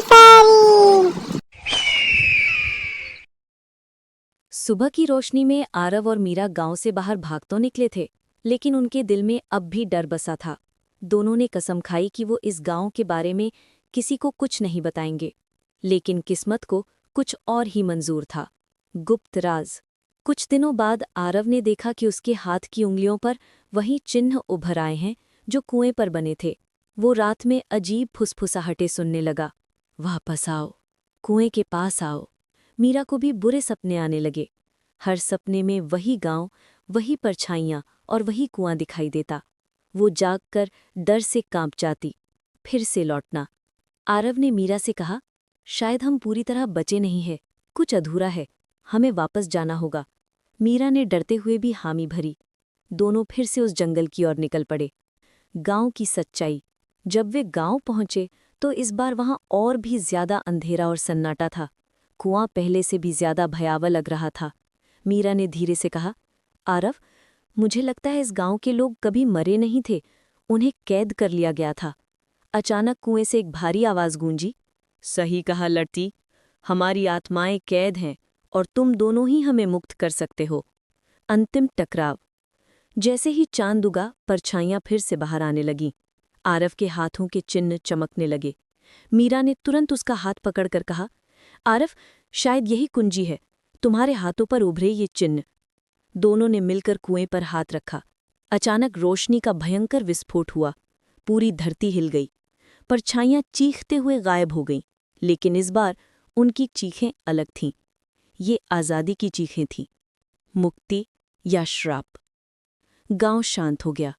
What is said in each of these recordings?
मुसाफिर। सुबह की रोशनी में आरव और मीरा गांव से बाहर भाग तो निकले थे, लेकिन उनके दिल में अब भी डर बसा था। दोनों ने कसम खाई कि वो इस गांव के बारे में किसी को कुछ नहीं बताएंगे। लेकिन किस्मत को कुछ और ही मंजूर था, गुप्त राज। कुछ दिनों बाद आरव ने देखा कि उसके हाथ की उंगलियों पर वही चिन्ह उभर आए हैं जो कुएं पर बने थे। वो रात में अजीब फुसफुसाहटें सुनने लगा। वापस आओ, कुएं के पास आओ। मीरा को भी बुरे सपने आने लगे। हर सपने में वही गांव, वही परछाइयां और वही कुआं दिखाई देता। वो जागकर डर से कांप जाती। फिर से लौटना। आरव ने मीरा से कहा, शायद हम पूरी तरह बचे नहीं हैं, कुछ अधूरा है, हमें वापस जाना होगा। मीरा ने डरते हुए भी हामी भरी। दोनों फिर से उस जंगल की ओर निकल पड़े। गांव की सच्चाई। जब वे गांव पहुंचे तो इस बार वहां और भी ज्यादा अंधेरा और सन्नाटा था। कुआं पहले से भी ज्यादा भयावह लग रहा था। मीरा ने धीरे से कहा, आरव, मुझे लगता है इस गांव के लोग कभी मरे नहीं थे, उन्हें कैद कर लिया गया था। अचानक कुएं से एक भारी आवाज गूंजी, सही कहा लड़ती, हमारी आत्माएं कैद हैं और तुम दोनों ही हमें मुक्त कर सकते हो। अंतिम टकराव। जैसे ही चांद उगा, परछाइयां फिर से बाहर आने लगीं। आरव के हाथों के चिन्ह चमकने लगे। मीरा ने तुरंत उसका हाथ पकड़कर कहा, आरव, शायद यही कुंजी है, तुम्हारे हाथों पर उभरे ये चिन्ह। दोनों ने मिलकर कुएं पर हाथ रखा। अचानक रोशनी का भयंकर विस्फोट हुआ। पूरी धरती हिल गई। परछाइयां चीखते हुए गायब हो गईं, लेकिन इस बार उनकी चीखें अलग थीं। ये आज़ादी की चीखें थीं, मुक्ति या श्राप। गांव शांत हो गया।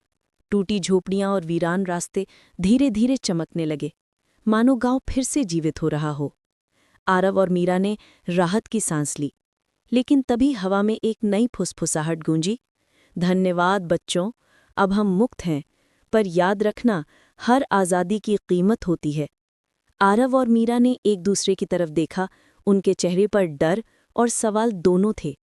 टूटी झोपड़ियां और वीरान रास्ते धीरे धीरे चमकने लगे, मानो गांव फिर से जीवित हो रहा हो। आरव और मीरा ने राहत की सांस ली, लेकिन तभी हवा में एक नई फुसफुसाहट गूंजी, धन्यवाद बच्चों, अब हम मुक्त हैं, पर याद रखना, हर आज़ादी की कीमत होती है। आरव और मीरा ने एक दूसरे की तरफ देखा। उनके चेहरे पर डर और सवाल दोनों थे।